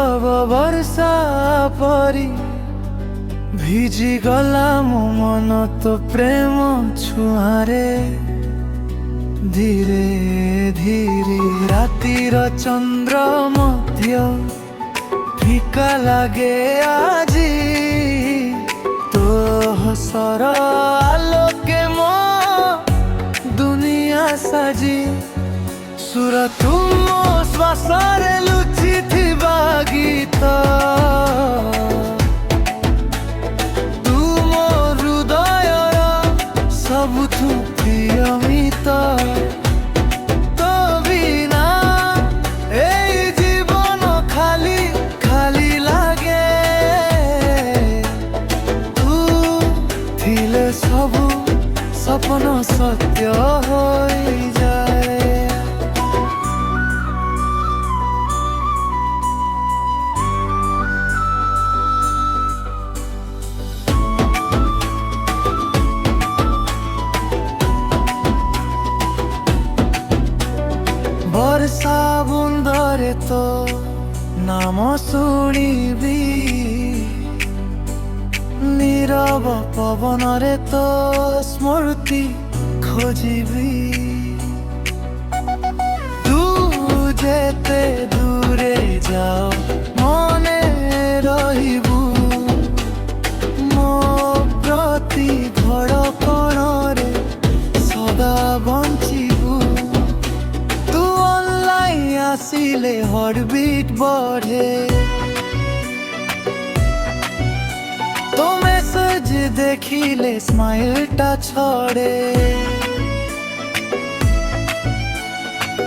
ନୀରବ ବର୍ଷା ପରି ଭିଜି ଗଲା ମୋ ମନ ତୋ ପ୍ରେମ ଛୁଆଁରେ। ଧୀରେ ଧୀରେ ରାତିର ଚନ୍ଦ୍ର ମଧ୍ୟ ଫିକା ଲାଗେ ଆଜି। ତୋ ହସର ଆଲୋକେ ମୋ ଦୁନିଆ ସାଜି। ସୁର ତୁମ ଶ୍ୱାସରେ ଲୁଚିଥିବା ଗୀତ, ତୁମ ହୃଦୟର ସବୁଠୁ ପ୍ରିୟ ମିତ। ତୋ ବିନା ଏଇ ଜୀବନ ଖାଲି ଖାଲି ଲାଗେ। ତୁ ଥିଲେ ସବୁ ସପନ ସତ୍ୟ ହୋଇଯାଏ। ବର୍ଷା ବୁନ୍ଦରେ ତୋ ନାମ ଶୁଣିବି, ନୀରବ ପବନରେ ତୋ ସ୍ମୃତି ଖୋଜିବି। ତୁ ଯେତେ ଦୂରେ ଯାଅ ମନେ ରହିବୁ, ମୋ ପ୍ରତି ଧଡ଼କଣରେ ସଦା ବଞ୍ଚିବୁ। ତୁ ଅନଲାଇନ୍ ଆସିଲେ ହାର୍ଟବିଟ୍ ବଢ଼େ, तो मैसेज देखिले स्माइलटा छड़े।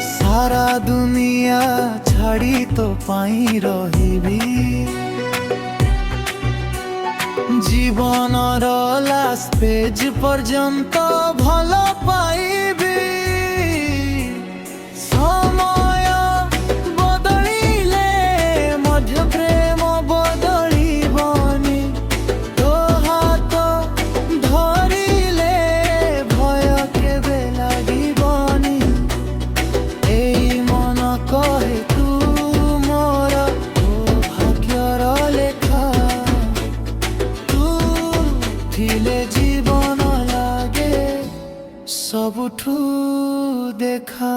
सारा दुनिया छाड़ी तो पाई रहिबी, जीवनर लास्ट पेज पर्यंत भल पाइबी। समय बदलिले मध्य प्रेम बदलिबनी। तो हाथ धरिले भय केबे लागिबनी। एई मन कहे तू मोर भाग्यर लेखा। तू थिले जीवन लागे सबुठू देखा।